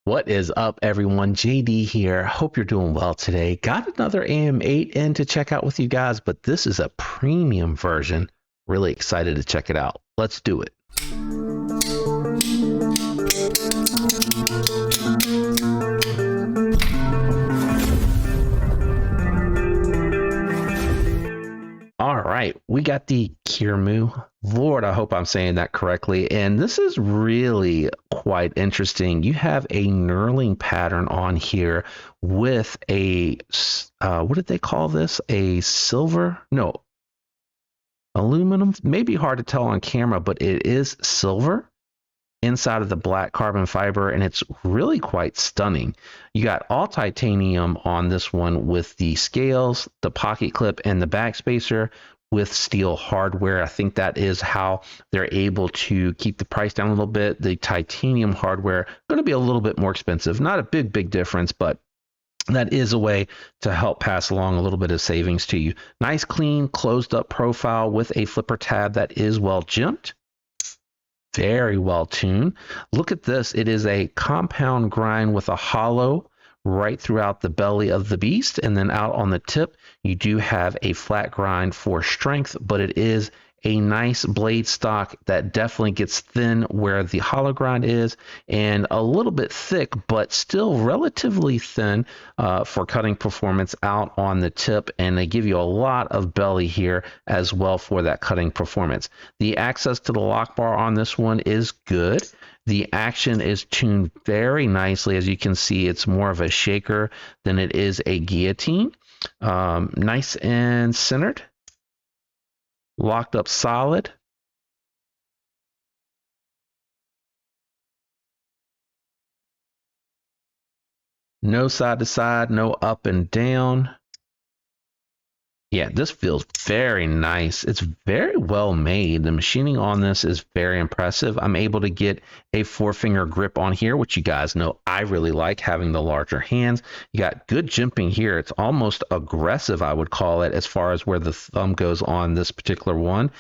What is up, everyone? JD here. Hope you're doing well today. Got another AM8 in to check out with you guys, but this is a premium version. Really excited to check it out. Let's do it. All right, we got the Kermu. Lord, I hope I'm saying that correctly. And this is really quite interesting. You have a knurling pattern on here with a, what did they call this? A silver? No, aluminum? Maybe hard to tell on camera, but it is silver inside of the black carbon fiber, and it's really quite stunning. You got all titanium on this one with the scales, the pocket clip, and the backspacer with steel hardware. I think that is how they're able to keep the price down a little bit. The titanium hardware going to be a little bit more expensive. Not a big difference, but that is a way to help pass along a little bit of savings to you. Nice, clean, closed up profile with a flipper tab that is well jimped. Very well tuned. Look at this. It is a compound grind with a hollow right throughout the belly of the beast. And then out on the tip, you do have a flat grind for strength, but it is a nice blade stock that definitely gets thin where the hollow grind is and a little bit thick, but still relatively thin for cutting performance out on the tip. And they give you a lot of belly here as well for that cutting performance. The access to the lock bar on this one is good. The action is tuned very nicely. As you can see, it's more of a shaker than it is a guillotine. Nice and centered. Locked up solid. No side to side, no up and down. Yeah, this feels very nice. It's very well made. The machining on this is very impressive. I'm able to get a 4-finger grip on here, which you guys know I really like having the larger hands. You got good jimping here. It's almost aggressive, I would call it, as far as where the thumb goes on this particular one.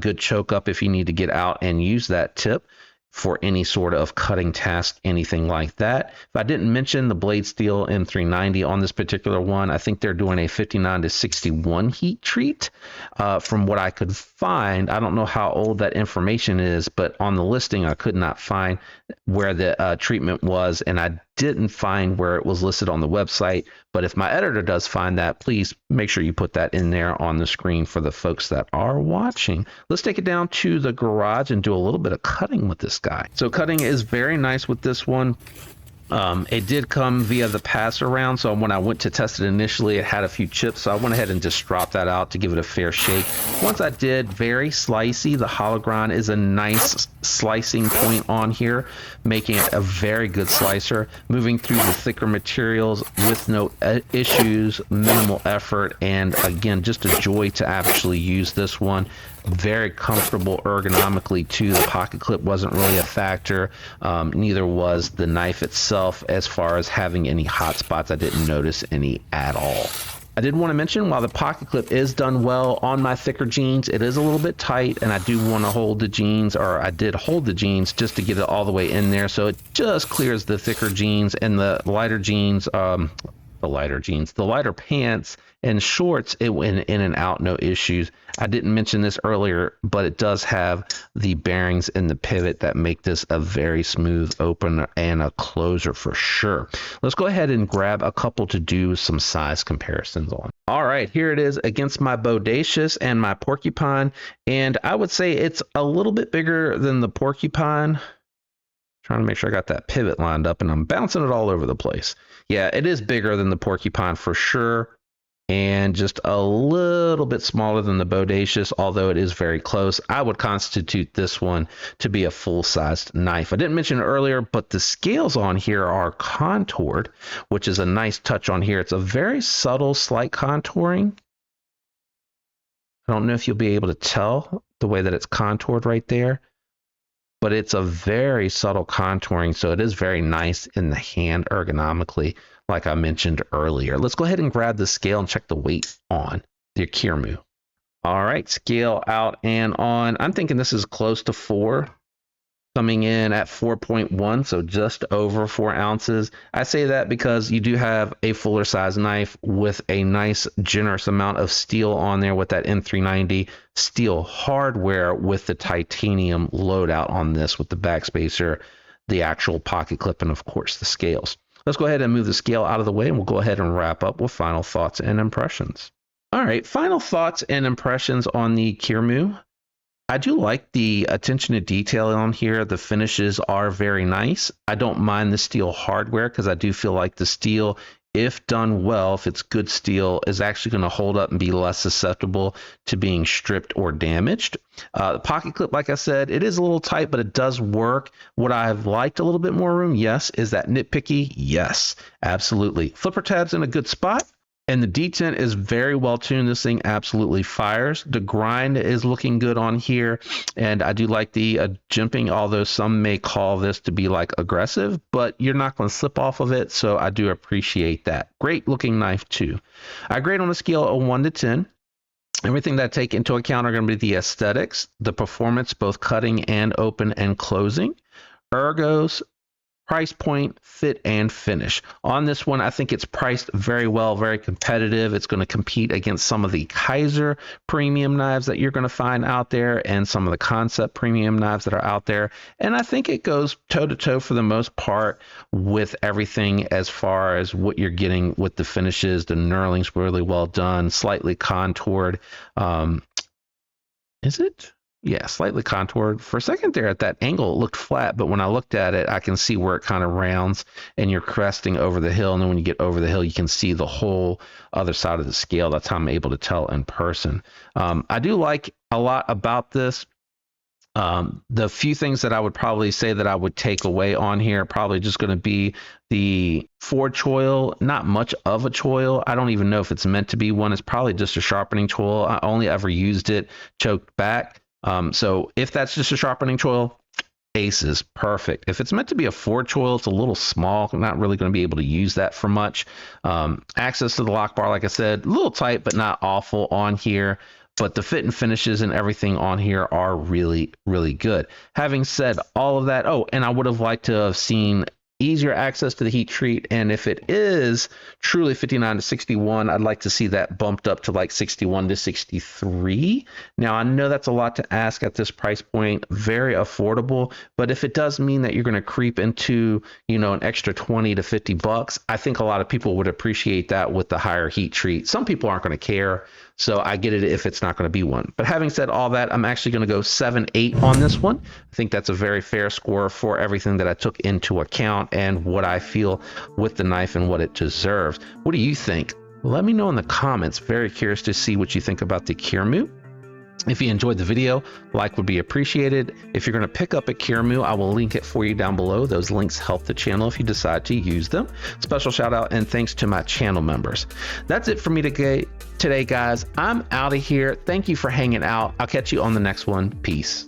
Good choke up if you need to get out and use that tip for any sort of cutting task, anything like that. If I didn't mention the blade steel M390 on this particular one, I think they're doing a 59 to 61 heat treat. From what I could find, I don't know how old that information is, but on the listing, I could not find where the treatment was, and I didn't find where it was listed on the website. But if my editor does find that, please make sure you put that in there on the screen for the folks that are watching. Let's take it down to the garage and do a little bit of cutting with this guy. So cutting is very nice with this one. It did come via the pass around, so when I went to test it initially, it had a few chips, so I went ahead and just dropped that out to give it a fair shake. Once I did, very slicey. The hollow grind is a nice slicing point on here, making it a very good slicer. Moving through the thicker materials with no issues, minimal effort, and again, just a joy to actually use this one. Very comfortable ergonomically too. The pocket clip wasn't really a factor. Neither was the knife itself. As far as having any hot spots, I didn't notice any at all. I did want to mention, while the pocket clip is done well on my thicker jeans, it is a little bit tight, and I do want to hold the jeans, or I did hold the jeans just to get it all the way in there, so it just clears the thicker jeans. And the lighter jeans, the lighter pants and shorts, it went in and out, no issues. I didn't mention this earlier, but it does have the bearings and the pivot that make this a very smooth opener and a closer for sure. Let's go ahead and grab a couple to do some size comparisons on. All right, here it is against my Bodacious and my Porcupine, and I would say it's a little bit bigger than the Porcupine. Trying to make sure I got that pivot lined up, and I'm bouncing it all over the place. Yeah, it is bigger than the Porcupine for sure, and just a little bit smaller than the Bodacious, although it is very close. I would constitute this one to be a full-sized knife. I didn't mention it earlier, but the scales on here are contoured, which is a nice touch on here. It's a very subtle, slight contouring. I don't know if you'll be able to tell the way that it's contoured right there, but it's a very subtle contouring, so it is very nice in the hand ergonomically, like I mentioned earlier. Let's go ahead and grab the scale and check the weight on the Kermu. All right, scale out and on. I'm thinking this is close to 4. coming in at 4.1, so just over 4 ounces. I say that because you do have a fuller size knife with a nice generous amount of steel on there with that N390 steel hardware with the titanium loadout on this with the backspacer, the actual pocket clip, and of course the scales. Let's go ahead and move the scale out of the way, and we'll go ahead and wrap up with final thoughts and impressions. All right, final thoughts and impressions on the Kermu. I do like the attention to detail on here. The finishes are very nice. I don't mind the steel hardware because I do feel like the steel, if done well, if it's good steel, is actually going to hold up and be less susceptible to being stripped or damaged. The pocket clip, like I said, it is a little tight, but it does work. Would I have liked a little bit more room? Yes. Is that nitpicky? Yes, absolutely. Flipper tab's in a good spot. And the detent is very well tuned. This thing absolutely fires. The grind is looking good on here. And I do like the jimping, although some may call this to be like aggressive, but you're not going to slip off of it. So I do appreciate that. Great looking knife too. I grade on a scale of 1 to 10. Everything that I take into account are going to be the aesthetics, the performance, both cutting and open and closing, ergos, price point, fit, and finish. On this one, I think it's priced very well, very competitive. It's going to compete against some of the Kaiser premium knives that you're going to find out there and some of the Concept premium knives that are out there. And I think it goes toe-to-toe for the most part with everything as far as what you're getting with the finishes. The knurling's really well done, slightly contoured. Is it? Yeah, slightly contoured. For a second there at that angle, it looked flat, but when I looked at it, I can see where it kind of rounds and you're cresting over the hill. And then when you get over the hill, you can see the whole other side of the scale. That's how I'm able to tell in person. I do like a lot about this. The few things that I would probably say that I would take away on here, probably just going to be the forward choil, not much of a choil. I don't even know if it's meant to be one. It's probably just a sharpening choil. I only ever used it choked back. So if that's just a sharpening choil, aces, perfect. If it's meant to be a forward choil, it's a little small. I'm not really going to be able to use that for much. Access to the lock bar, like I said, a little tight, but not awful on here. But the fit and finishes and everything on here are really, really good. Having said all of that, oh, and I would have liked to have seen easier access to the heat treat, and if it is truly 59 to 61, I'd like to see that bumped up to like 61 to 63. Now I know that's a lot to ask at this price point, very affordable, but if it does mean that you're going to creep into, you know, an extra 20 to 50 bucks, I think a lot of people would appreciate that with the higher heat treat. Some people aren't going to care, so I get it if it's not going to be one. But having said all that, I'm actually going to go 7-8 on this one. I think that's a very fair score for everything that I took into account and what I feel with the knife and what it deserves. What do you think? Let me know in the comments. Very curious to see what you think about the Kermu. If you enjoyed the video, like would be appreciated. If you're going to pick up a Kermu, I will link it for you down below. Those links help the channel if you decide to use them. Special shout out and thanks to my channel members. That's it for me today, guys. I'm out of here. Thank you for hanging out. I'll catch you on the next one. Peace.